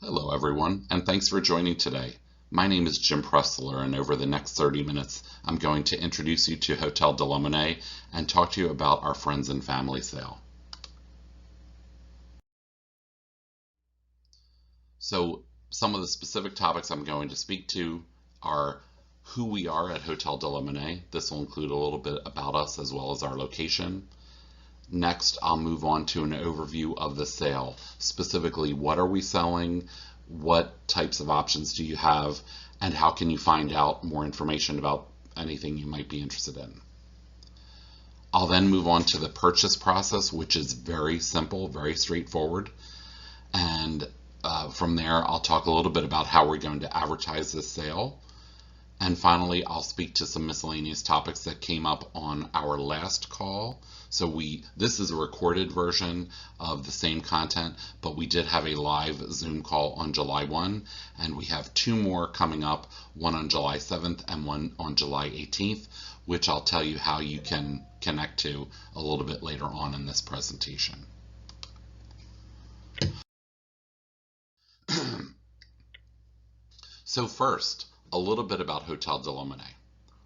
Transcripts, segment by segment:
Hello, everyone, and thanks for joining today. My name is Jim Pressler, and over the next 30 minutes, I'm going to introduce you to HdlM Monnaie and talk to you about our friends and family sale. So, some of the specific topics I'm going to speak to are who we are at HdlM Monnaie. This will include a little bit about us as well as our location. Next, I'll move on to an overview of the sale. Specifically, what are we selling? What types of options do you have? And how can you find out more information about anything you might be interested in? I'll then move on to the purchase process, which is very simple, very straightforward. And from there, I'll talk a little bit about how we're going to advertise this sale. And finally, I'll speak to some miscellaneous topics that came up on our last call. So this is a recorded version of the same content, but we did have a live Zoom call on July 1, and we have two more coming up, one on July 7th and one on July 18th, which I'll tell you how you can connect to a little bit later on in this presentation. So first, a little bit about HdlM Monnaie.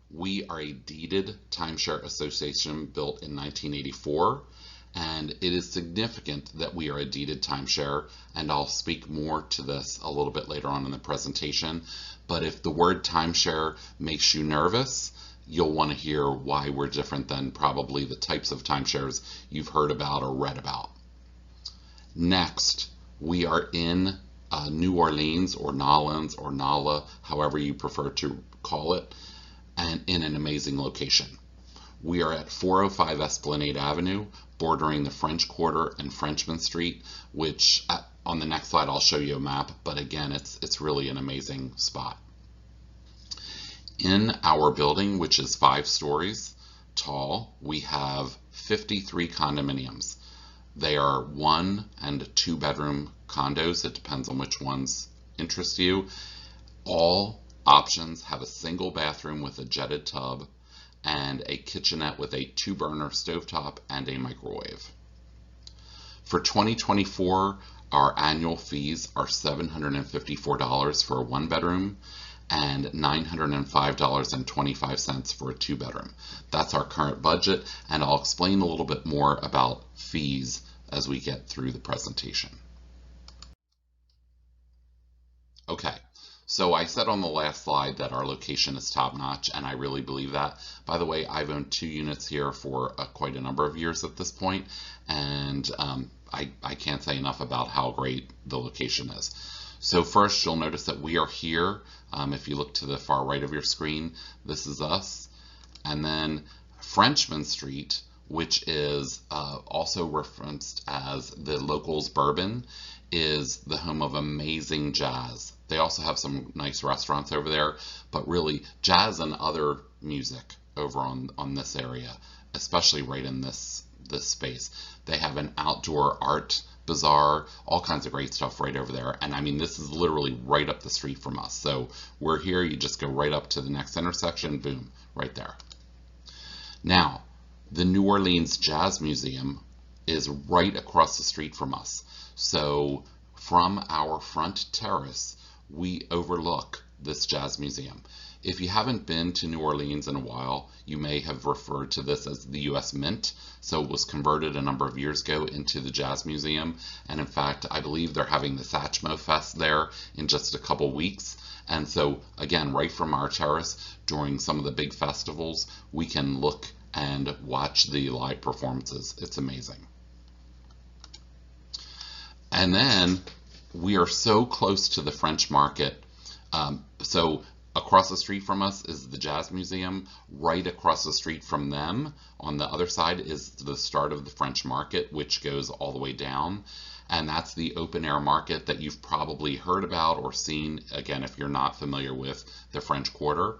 We are a deeded timeshare association built in 1984, and it is significant that we are a deeded timeshare, and I'll speak more to this a little bit later on in the presentation. But if the word timeshare makes you nervous, you'll want to hear why we're different than probably the types of timeshares you've heard about or read about. Next, we are in New Orleans or Nolens or Nala, however you prefer to call it, and in an amazing location. We are at 405 Esplanade Avenue, bordering the French Quarter and Frenchmen Street, which on the next slide I'll show you a map, but again, it's really an amazing spot. In our building, which is 5 stories tall, we have 53 condominiums. They are 1 and 2 bedroom condos. It depends on which ones interest you. All options have a single bathroom with a jetted tub and a kitchenette with a 2-burner stovetop and a microwave. For 2024, our annual fees are $754 for a 1-bedroom and $905.25 for a 2-bedroom. That's our current budget, and I'll explain a little bit more about fees as we get through the presentation. Okay. So I said on the last slide that our location is top-notch, and I really believe that. By the way, I've owned 2 units here for quite a number of years at this point, and I can't say enough about how great the location is. So first, you'll notice that we are here. If you look to the far right of your screen, this is us. And then Frenchmen Street, which is also referenced as the locals' bourbon, is the home of amazing jazz. They also have some nice restaurants over there, but really jazz and other music over on this area, especially right in this space. They have an outdoor art bazaar, all kinds of great stuff right over there. And I mean, this is literally right up the street from us. So we're here, you just go right up to the next intersection, boom, right there. Now, the New Orleans Jazz Museum is right across the street from us. So from our front terrace, we overlook this jazz museum. If you haven't been to New Orleans in a while, you may have referred to this as the U.S. Mint. So it was converted a number of years ago into the Jazz Museum. And in fact, I believe they're having the Satchmo Fest there in just a couple weeks. And so again, right from our terrace during some of the big festivals, we can look and watch the live performances. It's amazing. And then we are so close to the French market. So across the street from us is the Jazz Museum. Right across the street from them on the other side is the start of the French market, which goes all the way down. And that's the open air market that you've probably heard about or seen, again, if you're not familiar with the French Quarter.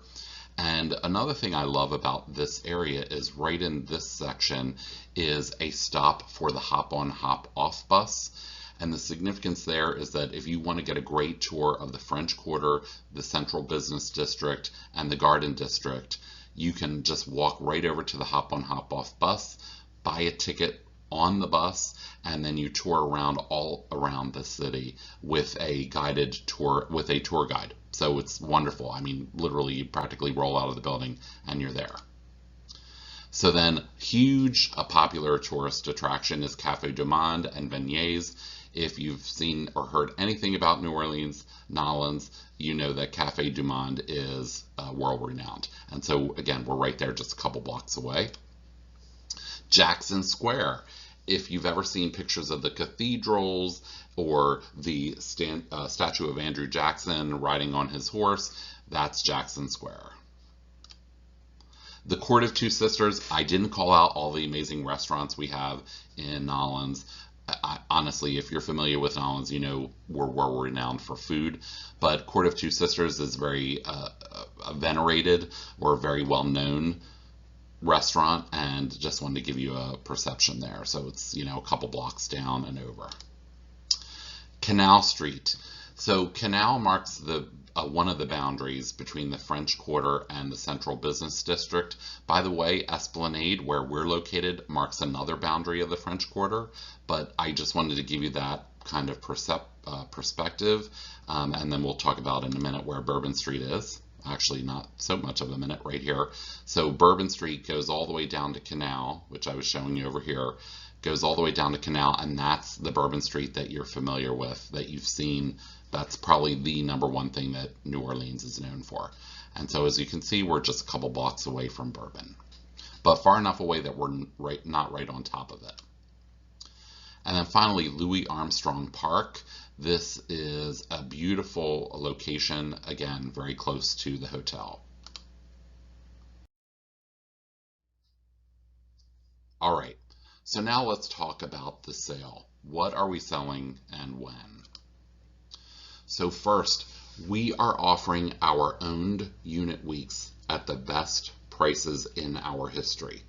And another thing I love about this area is right in this section is a stop for the hop-on, hop-off bus. And the significance there is that if you want to get a great tour of the French Quarter, the Central Business District, and the Garden District, you can just walk right over to the hop-on, hop-off bus, buy a ticket on the bus, and then you tour around all around the city with a guided tour with a tour guide. So it's wonderful. I mean, literally, you practically roll out of the building and you're there. So then, a popular tourist attraction is Café du Monde and Beignets. If you've seen or heard anything about New Orleans, Nolens, you know that Café du Monde is world renowned. And so again, we're right there, just a couple blocks away. Jackson Square. If you've ever seen pictures of the cathedrals or the statue of Andrew Jackson riding on his horse, that's Jackson Square. The Court of Two Sisters, I didn't call out all the amazing restaurants we have in Nolens. Honestly, if you're familiar with Nolens, you know we're renowned for food. But Court of Two Sisters is very venerated or very well-known restaurant, and just wanted to give you a perception there. So it's, you know, a couple blocks down and over. Canal Street. So Canal marks the one of the boundaries between the French Quarter and the Central Business District. By the way, Esplanade, where we're located, marks another boundary of the French Quarter, but I just wanted to give you that kind of perspective, and then we'll talk about in a minute where Bourbon Street is. Actually, not so much of a minute, right here. So Bourbon Street goes all the way down to Canal, which I was showing you over here, goes all the way down to Canal, and that's the Bourbon Street that you're familiar with, that you've seen. That's probably the number one thing that New Orleans is known for. And so as you can see, we're just a couple blocks away from Bourbon, but far enough away that we're not right on top of it. And then finally, Louis Armstrong Park. This is a beautiful location, again, very close to the hotel. All right, so now let's talk about the sale. What are we selling and when? So first, we are offering our owned unit weeks at the best prices in our history.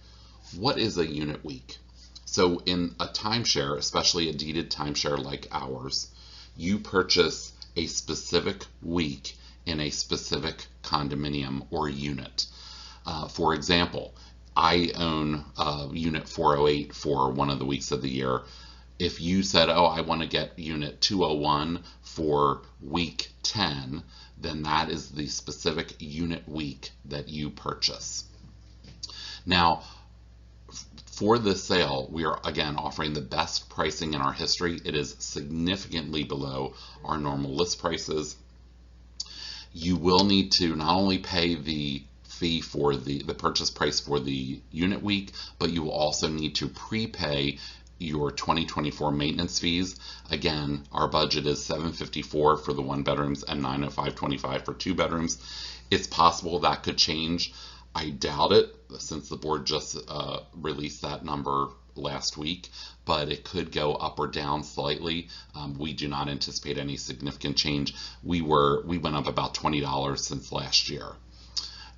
What is a unit week? So in a timeshare, especially a deeded timeshare like ours, you purchase a specific week in a specific condominium or unit. For example, I own unit 408 for one of the weeks of the year. If you said, oh, I want to get unit 201 for week 10, then that is the specific unit week that you purchase. Now, for this sale, we are again offering the best pricing in our history. It is significantly below our normal list prices. You will need to not only pay the fee for the purchase price for the unit week, but you will also need to prepay your 2024 maintenance fees. Again, our budget is $754 for the 1 bedrooms and $905.25 for 2 bedrooms. It's possible that could change. I doubt it, since the board just released that number last week, but it could go up or down slightly. We do not anticipate any significant change. We went up about $20 since last year.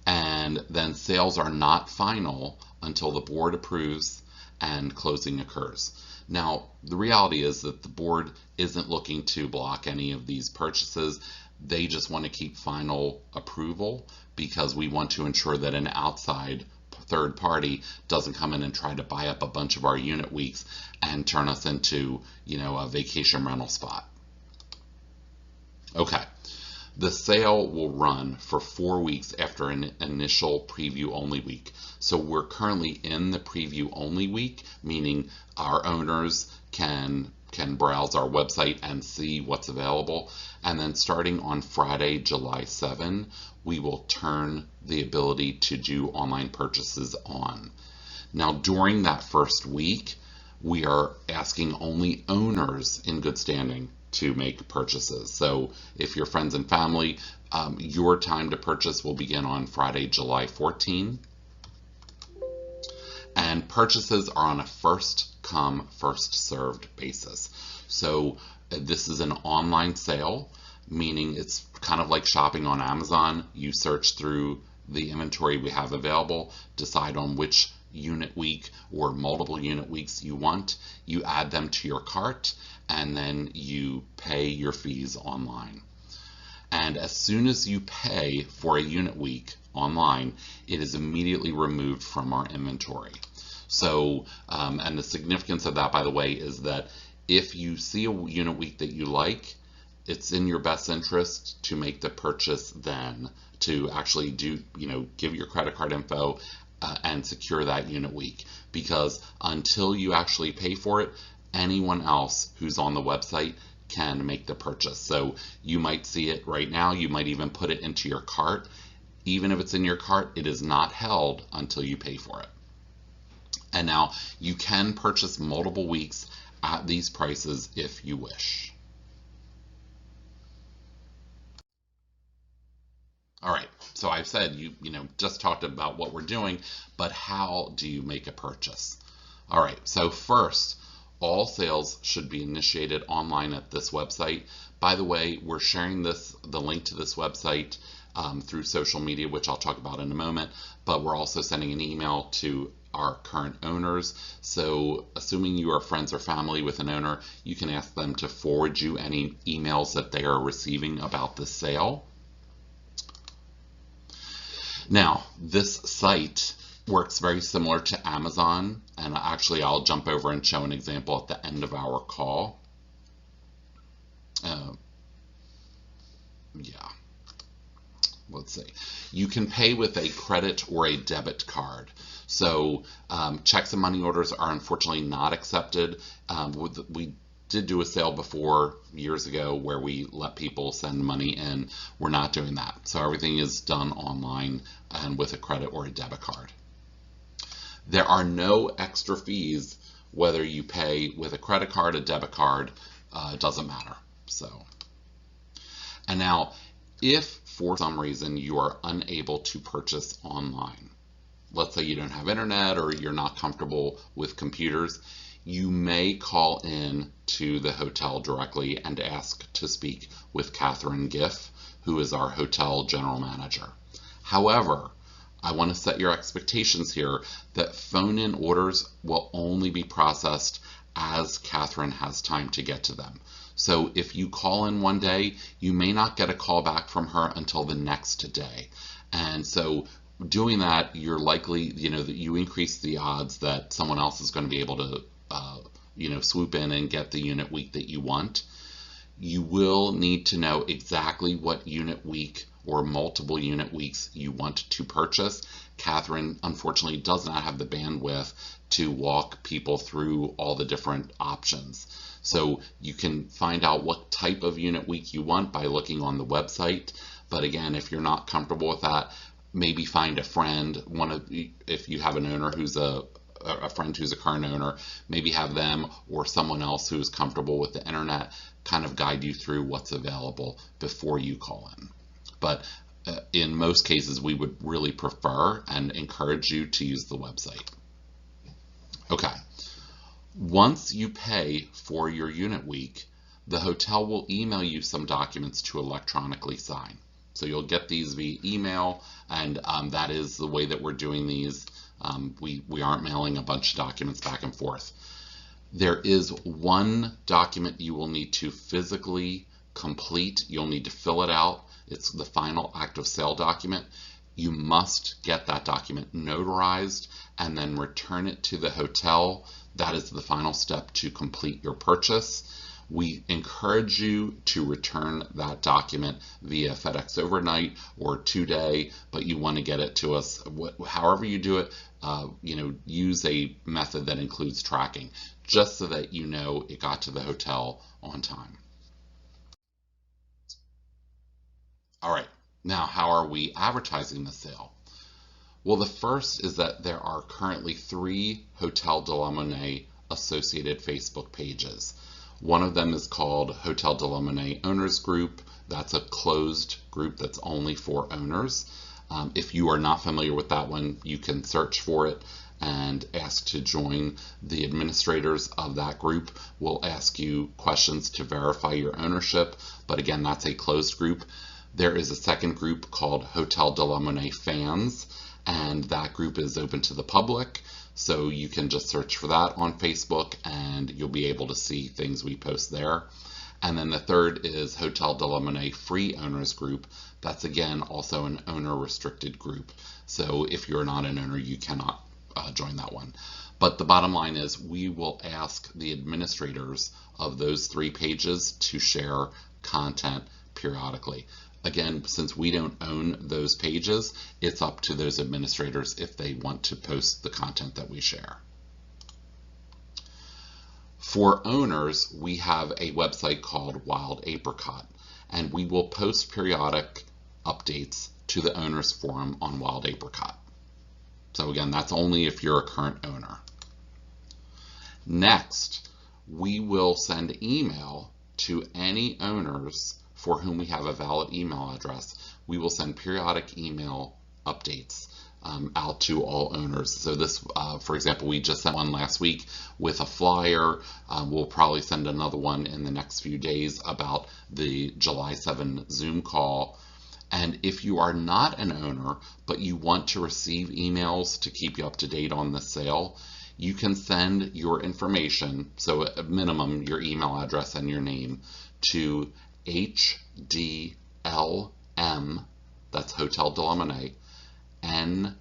And then sales are not final until the board approves and closing occurs. Now, the reality is that the board isn't looking to block any of these purchases. They just want to keep final approval because we want to ensure that an outside third party doesn't come in and try to buy up a bunch of our unit weeks and turn us into, you know, a vacation rental spot. Okay. The sale will run for 4 weeks after an initial preview only week. So we're currently in the preview only week, meaning our owners can browse our website and see what's available. And then starting on Friday, July 7, we will turn the ability to do online purchases on. Now, during that first week, we are asking only owners in good standing to make purchases. So if you're friends and family, your time to purchase will begin on Friday, July 14. And purchases are on a first come, first served basis. So this is an online sale, meaning it's kind of like shopping on Amazon. You search through the inventory we have available, decide on which unit week or multiple unit weeks you want, you add them to your cart, and then you pay your fees online. And as soon as you pay for a unit week online, it is immediately removed from our inventory. So, and the significance of that, by the way, is that if you see a unit week that you like, it's in your best interest to make the purchase then, to actually do, give your credit card info and secure that unit week. Because until you actually pay for it, anyone else who's on the website can make the purchase. So you might see it right now, you might even put it into your cart. Even if it's in your cart, it is not held until you pay for it. And now you can purchase multiple weeks at these prices if you wish. All right, so I've said just talked about what we're doing, but how do you make a purchase? All right, so first, all sales should be initiated online at this website. By the way, we're sharing the link to this website through social media, which I'll talk about in a moment, but we're also sending an email to our current owners. So assuming you are friends or family with an owner, you can ask them to forward you any emails that they are receiving about the sale. Now, this site works very similar to Amazon, and actually I'll jump over and show an example at the end of our call. Let's see. You can pay with a credit or a debit card. So checks and money orders are unfortunately not accepted. We did do a sale before years ago where we let people send money in. We're not doing that. So everything is done online and with a credit or a debit card. There are no extra fees whether you pay with a credit card, a debit card, doesn't matter. So, and now if for some reason you are unable to purchase online, let's say you don't have internet or you're not comfortable with computers, you may call in to the hotel directly and ask to speak with Catherine Giff, who is our hotel general manager. However, I want to set your expectations here that phone-in orders will only be processed as Catherine has time to get to them. So if you call in one day, you may not get a call back from her until the next day. And so doing that, you're likely, that you increase the odds that someone else is going to be able to swoop in and get the unit week that you want. You will need to know exactly what unit week or multiple unit weeks you want to purchase. Catherine, unfortunately, does not have the bandwidth to walk people through all the different options. So you can find out what type of unit week you want by looking on the website. But again, if you're not comfortable with that, maybe find a friend. If you have an owner who's a friend who's a current owner, maybe have them or someone else who's comfortable with the internet kind of guide you through what's available before you call in. But in most cases, we would really prefer and encourage you to use the website. Okay. Once you pay for your unit week, the hotel will email you some documents to electronically sign. So you'll get these via email, and that is the way that we're doing these. We aren't mailing a bunch of documents back and forth. There is one document you will need to physically complete. You'll need to fill it out. It's the final act of sale document. You must get that document notarized and then return it to the hotel. That is the final step to complete your purchase. We encourage you to return that document via FedEx overnight or 2-day, but you want to get it to us. However you do it, use a method that includes tracking, just so that you know it got to the hotel on time. All right, now how are we advertising the sale? Well, the first is that there are currently 3 HdlM Monnaie associated Facebook pages. One of them is called HdlM Monnaie Owners Group. That's a closed group that's only for owners. If you are not familiar with that one, you can search for it and ask to join. The administrators of that group will ask you questions to verify your ownership, but again, that's a closed group. There is a second group called HdlM Monnaie Fans, and that group is open to the public. So you can just search for that on Facebook and you'll be able to see things we post there. And then the third is HdlM Monnaie Free Owners Group. That's again also an owner restricted group. So if you're not an owner, you cannot join that one. But the bottom line is we will ask the administrators of those 3 pages to share content periodically. Again, since we don't own those pages, it's up to those administrators if they want to post the content that we share. For owners, we have a website called Wild Apricot, and we will post periodic updates to the owners forum on Wild Apricot. So again, that's only if you're a current owner. Next, we will send email to any owners for whom we have a valid email address. We will send periodic email updates out to all owners. So this, for example, we just sent one last week with a flyer. We'll probably send another one in the next few days about the July 7 Zoom call. And if you are not an owner, but you want to receive emails to keep you up to date on the sale, you can send your information, so at minimum your email address and your name, to HdlM, that's Hotel de la Monnaie, NOLA,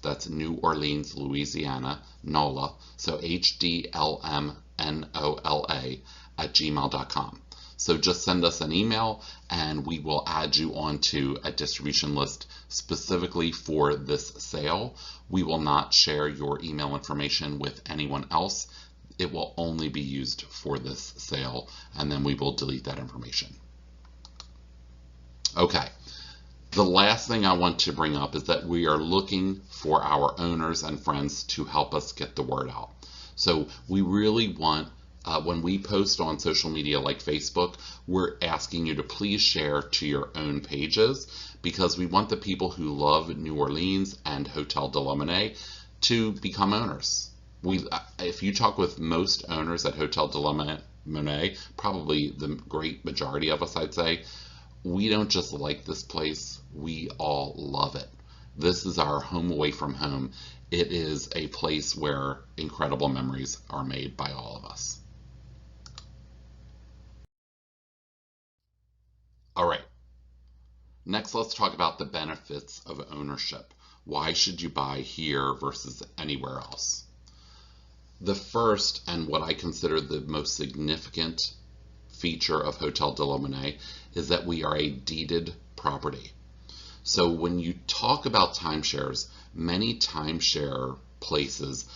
that's New Orleans, Louisiana, NOLA, so HdlM NOLA at gmail.com. So just send us an email and we will add you onto a distribution list specifically for this sale. We will not share your email information with anyone else. It will only be used for this sale, and then we will delete that information. Okay, the last thing I want to bring up is that we are looking for our owners and friends to help us get the word out. So we really want, when we post on social media like Facebook, we're asking you to please share to your own pages, because we want the people who love New Orleans and Hotel de la Monnaie to become owners. If you talk with most owners at Hotel de la Monnaie, probably the great majority of us, I'd say, we don't just like this place, we all love it. This is our home away from home. It is a place where incredible memories are made by all of us. All right, next let's talk about the benefits of ownership. Why should you buy here versus anywhere else? The first, and what I consider the most significant feature of Hotel de la Monnaie, is that we are a deeded property. So when you talk about timeshares, many timeshare places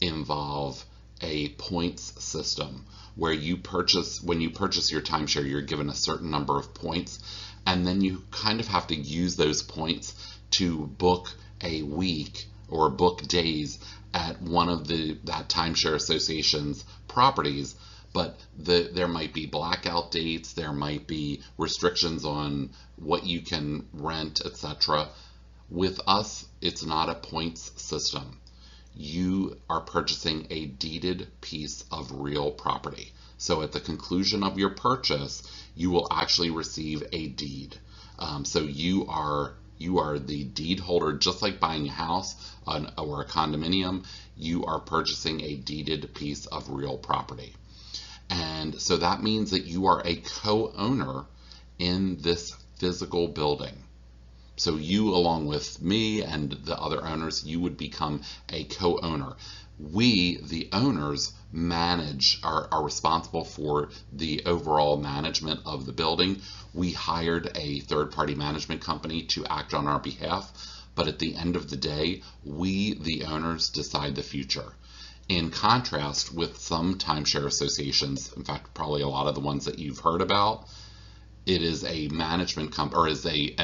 involve a points system where when you purchase your timeshare, you're given a certain number of points, and then you kind of have to use those points to book a week or book days at one of that timeshare association's properties. But there might be blackout dates, there might be restrictions on what you can rent, etc. With us, it's not a points system. You are purchasing a deeded piece of real property. So at the conclusion of your purchase, you will actually receive a deed. So you are the deed holder, just like buying a house or a condominium. You are purchasing a deeded piece of real property. And so that means that you are a co-owner in this physical building. So you, along with me and the other owners, you would become a co-owner. We, the owners, are responsible for the overall management of the building. We hired a third-party management company to act on our behalf, but at the end of the day, we, the owners, decide the future. In contrast with some timeshare associations, in fact, probably a lot of the ones that you've heard about, it is a management company, or is the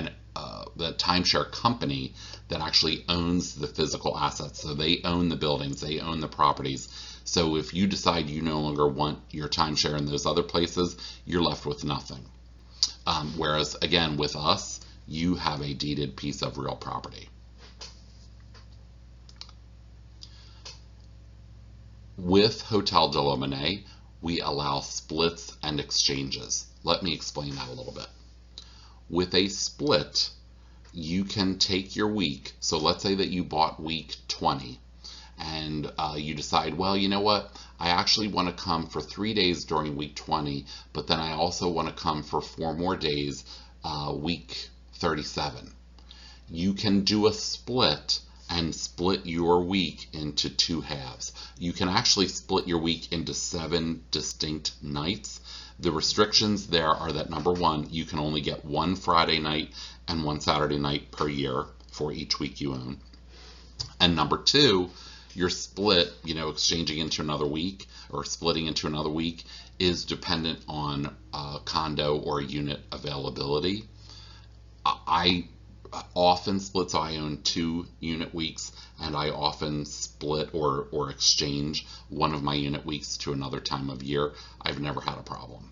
timeshare company that actually owns the physical assets. So they own the buildings, they own the properties. So if you decide you no longer want your timeshare in those other places, you're left with nothing. Whereas again, with us, you have a deeded piece of real property. With Hotel de la Monnaie, we allow splits and exchanges. Let me explain that a little bit. With a split, you can take your week. So let's say that you bought week 20 and you decide, well, you know what? I actually want to come for 3 days during week 20, but then I also want to come for 4 more days, week 37. You can do a split and split your week into 2 halves. You can actually split your week into 7 distinct nights. The restrictions there are that number one, you can only get 1 Friday night and 1 Saturday night per year for each week you own. And number two, your split, exchanging into another week or splitting into another week is dependent on condo or unit availability. I often split, so I own 2 unit weeks, and I often split or exchange one of my unit weeks to another time of year. I've never had a problem.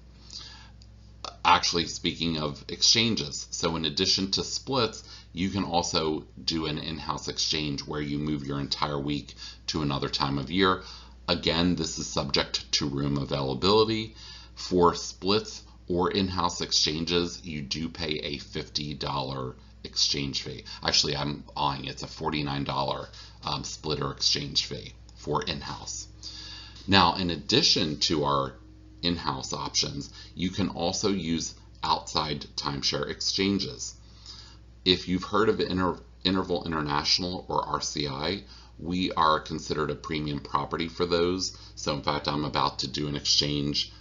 Actually, speaking of exchanges, so in addition to splits, you can also do an in-house exchange where you move your entire week to another time of year. Again, this is subject to room availability. For splits or in-house exchanges, you do pay a $50 exchange fee. Actually, I'm lying, it's a $49 split or exchange fee for in-house. Now, in addition to our in-house options, you can also use outside timeshare exchanges. If you've heard of Interval International or RCI, we are considered a premium property for those. So in fact, I'm about to do an exchange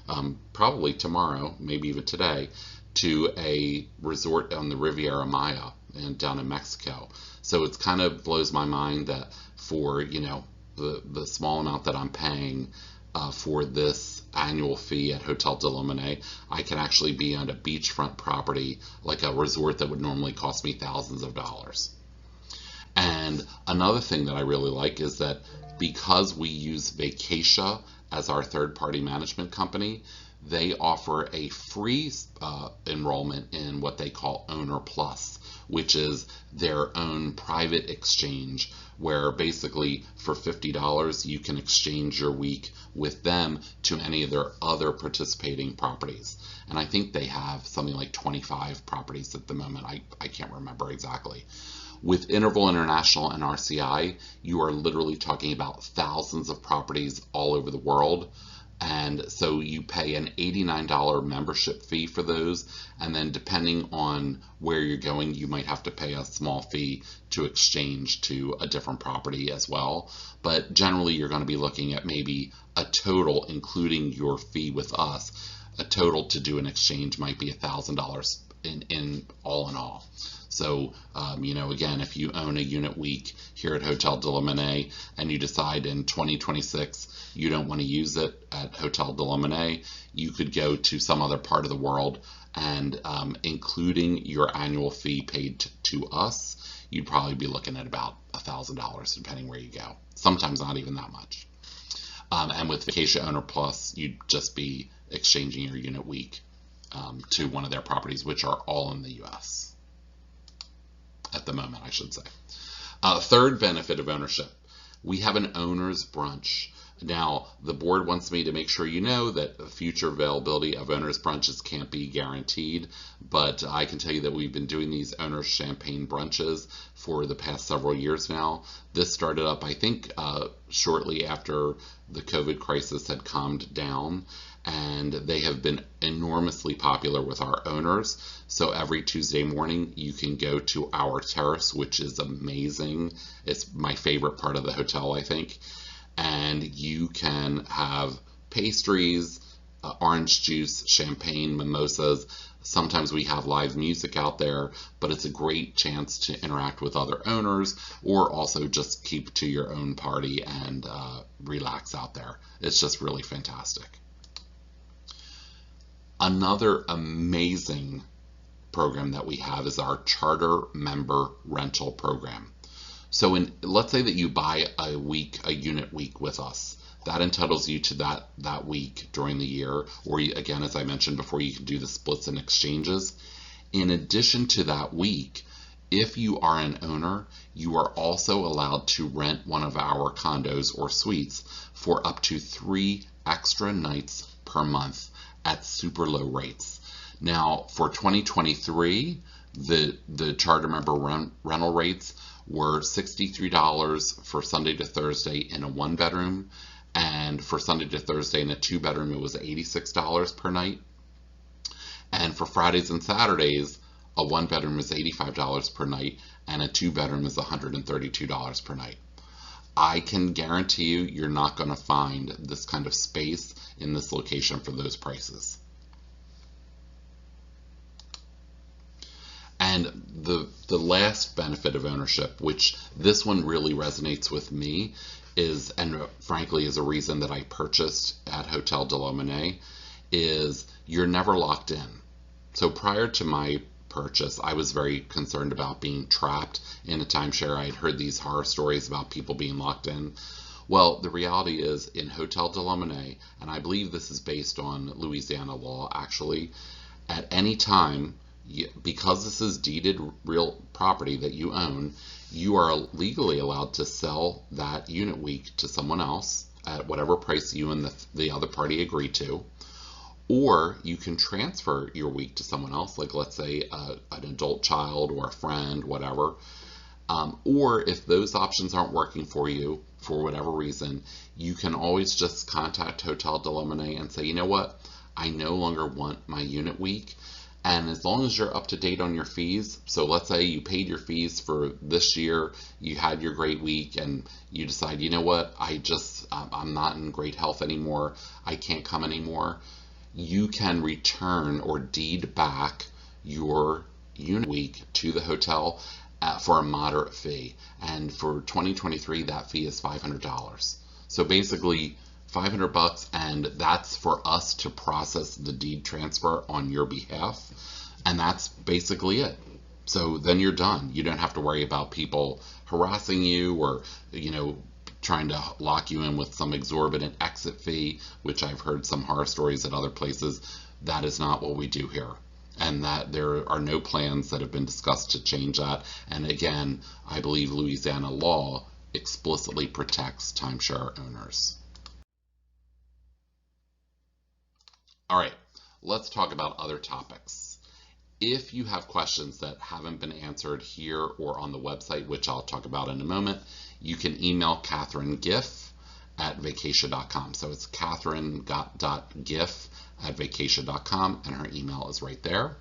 probably tomorrow, maybe even today, to a resort on the Riviera Maya and down in Mexico. So it kind of blows my mind that for the small amount that I'm paying for this annual fee at HdlM, I can actually be on a beachfront property, like a resort that would normally cost me thousands of dollars. And another thing that I really like is that because we use Vacatia as our third-party management company, they offer a free enrollment in what they call Owner Plus, which is their own private exchange, where basically for $50 you can exchange your week with them to any of their other participating properties. And I think they have something like 25 properties at the moment. I can't remember exactly. With Interval International and RCI, you are literally talking about thousands of properties all over the world. And so you pay an $89 membership fee for those, and then depending on where you're going, you might have to pay a small fee to exchange to a different property as well. But generally, you're going to be looking at maybe a total, including your fee with us, a total to do an exchange might be $1,000 in all. So, again, if you own a unit week here at HdlM and you decide in 2026 you don't want to use it at HdlM, you could go to some other part of the world and including your annual fee paid to us, you'd probably be looking at about $1,000 depending where you go. Sometimes not even that much. And with Vacatia Owner Plus, you'd just be exchanging your unit week to one of their properties, which are all in the U.S. at the moment, I should say. Third benefit of ownership, we have an owner's brunch. Now, the board wants me to make sure you know that the future availability of owner's brunches can't be guaranteed, but I can tell you that we've been doing these owner's champagne brunches for the past several years now. This started up, I think, shortly after the COVID crisis had calmed down, and they have been enormously popular with our owners. So every Tuesday morning you can go to our terrace, which is amazing. It's my favorite part of the hotel, I think. And you can have pastries, orange juice, champagne, mimosas. Sometimes we have live music out there, but it's a great chance to interact with other owners or also just keep to your own party and relax out there. It's just really fantastic. Another amazing program that we have is our charter member rental program. So let's say that you buy a unit week with us. That entitles you to that week during the year, or again, as I mentioned before, you can do the splits and exchanges. In addition to that week, if you are an owner, you are also allowed to rent one of our condos or suites for up to 3 extra nights per month at super low rates. Now, for 2023, the charter member rental rates were $63 for Sunday to Thursday in a 1-bedroom, and for Sunday to Thursday in a 2-bedroom, it was $86 per night. And for Fridays and Saturdays, a one bedroom is $85 per night, and a two bedroom is $132 per night. I can guarantee you, you're not going to find this kind of space in this location for those prices. And the last benefit of ownership, which this one really resonates with me, is, and frankly is a reason that I purchased at HdlM, is you're never locked in. So prior to my purchase, I was very concerned about being trapped in a timeshare. I had heard these horror stories about people being locked in. Well, the reality is in HdlM, and I believe this is based on Louisiana law actually, at any time, because this is deeded real property that you own, you are legally allowed to sell that unit week to someone else at whatever price you and the other party agree to. Or you can transfer your week to someone else, like let's say an adult child or a friend, whatever. Or if those options aren't working for you for whatever reason, you can always just contact HdlM and say, you know what, I no longer want my unit week. And as long as you're up to date on your fees, so let's say you paid your fees for this year, you had your great week, and you decide, you know what, I'm not in great health anymore, I can't come anymore, you can return or deed back your unit week to the hotel for a moderate fee. And for 2023, that fee is $500. So basically, $500, and that's for us to process the deed transfer on your behalf, and that's basically it. So then you're done. You don't have to worry about people harassing you or trying to lock you in with some exorbitant exit fee, which I've heard some horror stories at other places. That is not what we do here, and that there are no plans that have been discussed to change that. And again, I believe Louisiana law explicitly protects timeshare owners. All right, let's talk about other topics. If you have questions that haven't been answered here or on the website, which I'll talk about in a moment, you can email Catherine Giff at vacatia.com. So it's catherine.giff@vacatia.com, and her email is right there.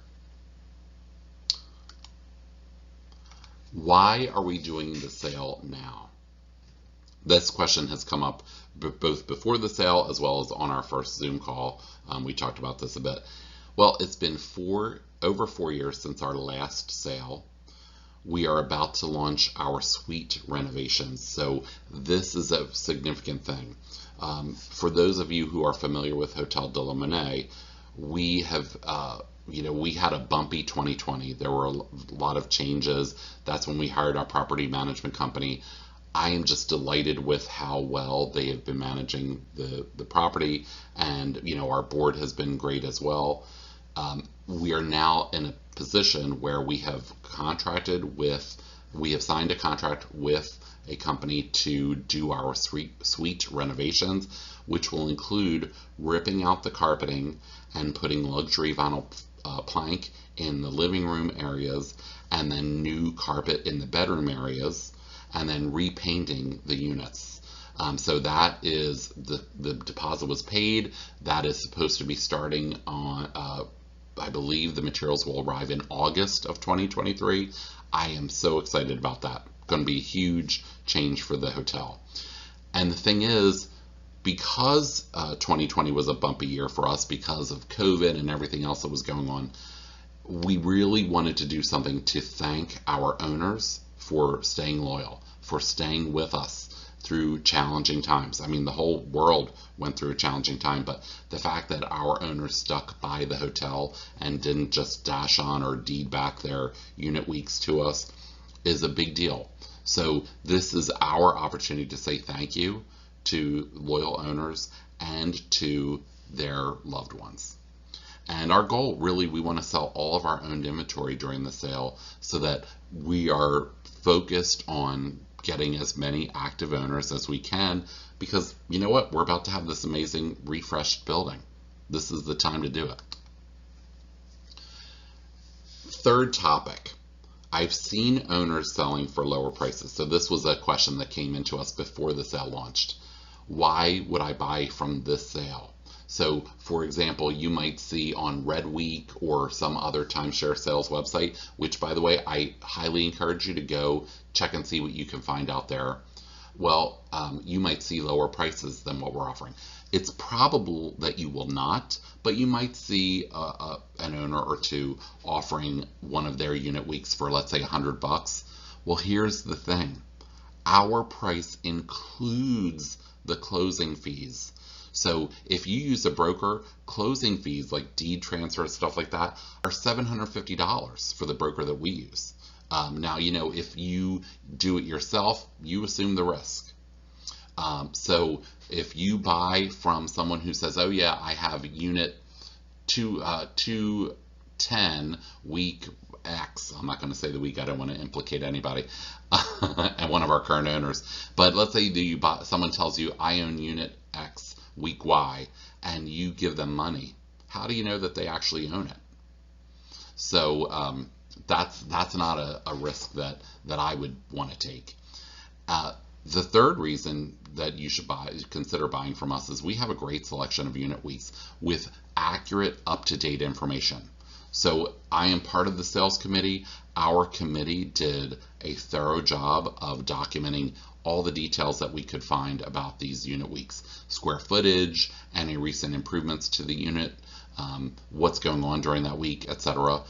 Why are we doing the sale now? This question has come up both before the sale as well as on our first Zoom call. We talked about this a bit. Well, it's been over 4 years since our last sale. We are about to launch our suite renovations, so this is a significant thing. For those of you who are familiar with HdlM, we have we had a bumpy 2020. There were a lot of changes. That's when we hired our property management company. I am just delighted with how well they have been managing the property, and our board has been great as well. We are now in a position where we have signed a contract with a company to do our suite renovations, which will include ripping out the carpeting and putting luxury vinyl plank in the living room areas, and then new carpet in the bedroom areas, and then repainting the units. So that is the deposit was paid. That is supposed to be starting on, I believe the materials will arrive in August of 2023. I am so excited about that. Going to be a huge change for the hotel. And the thing is, because 2020 was a bumpy year for us because of COVID and everything else that was going on, we really wanted to do something to thank our owners for staying loyal, for staying with us through challenging times. I mean, the whole world went through a challenging time, but the fact that our owners stuck by the hotel and didn't just dash on or deed back their unit weeks to us is a big deal. So this is our opportunity to say thank you to loyal owners and to their loved ones. And our goal, really, we want to sell all of our owned inventory during the sale so that we are focused on getting as many active owners as we can, because you know what? We're about to have this amazing refreshed building. This is the time to do it. Third topic. I've seen owners selling for lower prices. So this was a question that came into us before the sale launched. Why would I buy from this sale? So, for example, you might see on Red Week or some other timeshare sales website, which, by the way, I highly encourage you to go check and see what you can find out there. Well, you might see lower prices than what we're offering. It's probable that you will not, but you might see an owner or two offering one of their unit weeks for, let's say, $100. Well, here's the thing. Our price includes the closing fees. So if you use a broker, closing fees like deed transfer, stuff like that, are $750 for the broker that we use. Now, if you do it yourself, you assume the risk. So if you buy from someone who says, oh yeah, I have unit 210 week X, I'm not going to say the week, I don't want to implicate anybody, and one of our current owners, but let's say someone tells you, I own unit X week Y, and you give them money. How do you know that they actually own it? So that's not a risk that I would want to take. The third reason that you should consider buying from us is we have a great selection of unit weeks with accurate, up-to-date information. So I am part of the sales committee. Our committee did a thorough job of documenting all the details that we could find about these unit weeks. Square footage, any recent improvements to the unit, what's going on during that week, etc.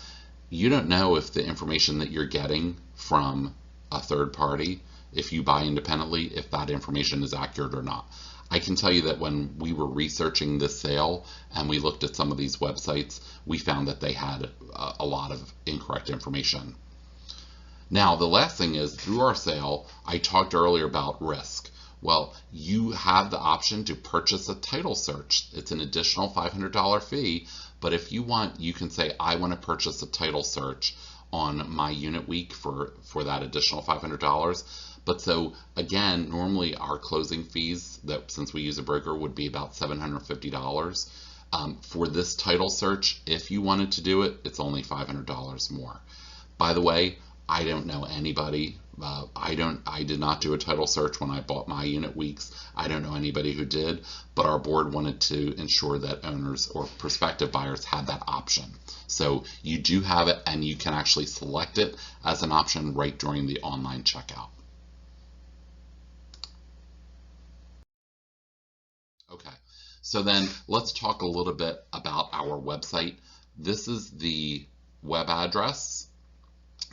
You don't know if the information that you're getting from a third party, if you buy independently, if that information is accurate or not. I can tell you that when we were researching this sale and we looked at some of these websites, we found that they had a lot of incorrect information. Now, the last thing is, through our sale, I talked earlier about risk. Well, you have the option to purchase a title search. It's an additional $500 fee, but if you want, you can say, I want to purchase a title search on my unit week for that additional $500. But so again, normally our closing fees, that since we use a broker, would be about $750. For this title search, if you wanted to do it, it's only $500 more. By the way, I don't know anybody. I did not do a title search when I bought my unit weeks. I don't know anybody who did, but our board wanted to ensure that owners or prospective buyers had that option. So you do have it, and you can actually select it as an option right during the online checkout. Okay, so then let's talk a little bit about our website. This is the web address.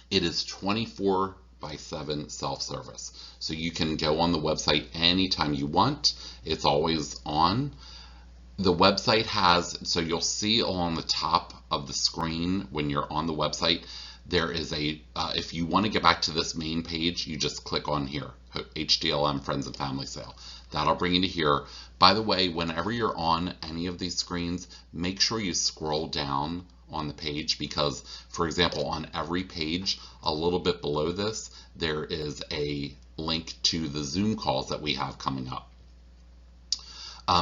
It is 24/7 self-service. So you can go on the website anytime you want. It's always on. The website has, so you'll see along the top of the screen when you're on the website, there is if you want to get back to this main page, you just click on here, HdlM Friends and Family Sale. That'll bring you to here. By the way, whenever you're on any of these screens, make sure you scroll down on the page, because, for example, on every page, a little bit below this, there is a link to the Zoom calls that we have coming up.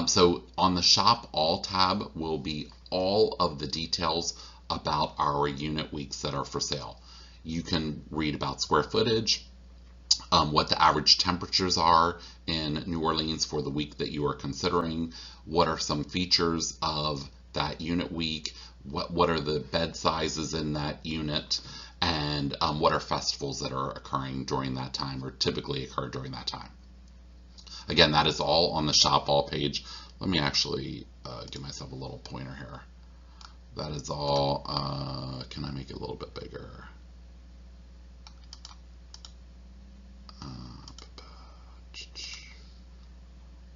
So on the Shop All tab will be all of the details about our unit weeks that are for sale. You can read about square footage, what the average temperatures are in New Orleans for the week that you are considering, what are some features of that unit week, what are the bed sizes in that unit, and what are festivals that are occurring during that time or typically occur during that time. Again, that is all on the Shop All page. Let me actually give myself a little pointer here. That is all. Can I make it a little bit bigger?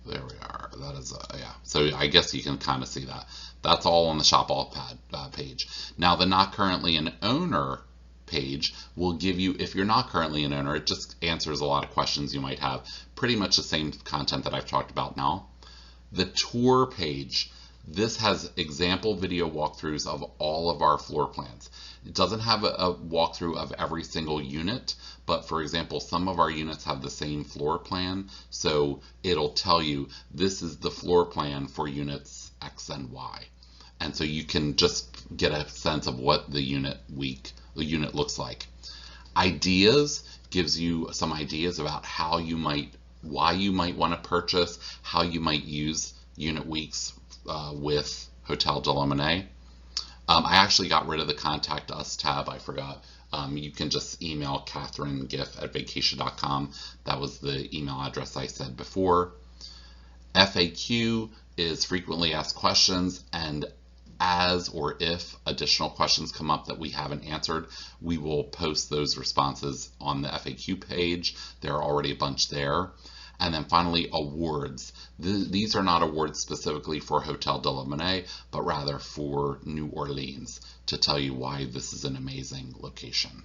There we are. That is, yeah. So I guess you can kind of see that. That's all on the Shop All page. Now, the Not Currently an Owner page will give you, if you're not currently an owner, it just answers a lot of questions you might have. Pretty much the same content that I've talked about now. The Tour page, this has example video walkthroughs of all of our floor plans. It doesn't have a walkthrough of every single unit, but for example, some of our units have the same floor plan, so it'll tell you this is the floor plan for units X and Y. And so you can just get a sense of what the unit looks like. Ideas gives you some ideas about why you might want to purchase, how you might use unit weeks with HdlM. I actually got rid of the Contact Us tab. I forgot. You can just email CatherineGiff@vacation.com. That was the email address I said before. FAQ is frequently asked questions, and as or if additional questions come up that we haven't answered, we will post those responses on the FAQ page. There are already a bunch there. And then finally, awards. These are not awards specifically for Hotel de la Monnaie, but rather for New Orleans, to tell you why this is an amazing location.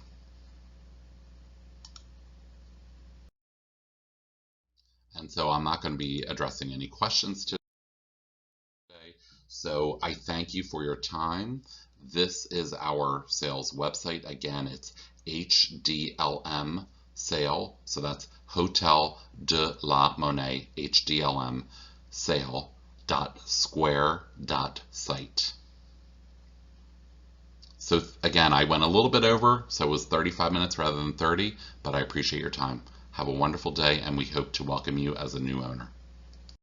And so I'm not going to be addressing any questions today. So I thank you for your time. This is our sales website. Again, it's HdlM sale. So that's Hotel de la Monnaie, HdlM sale.square.site. So again, I went a little bit over, so it was 35 minutes rather than 30, but I appreciate your time. Have a wonderful day, and we hope to welcome you as a new owner.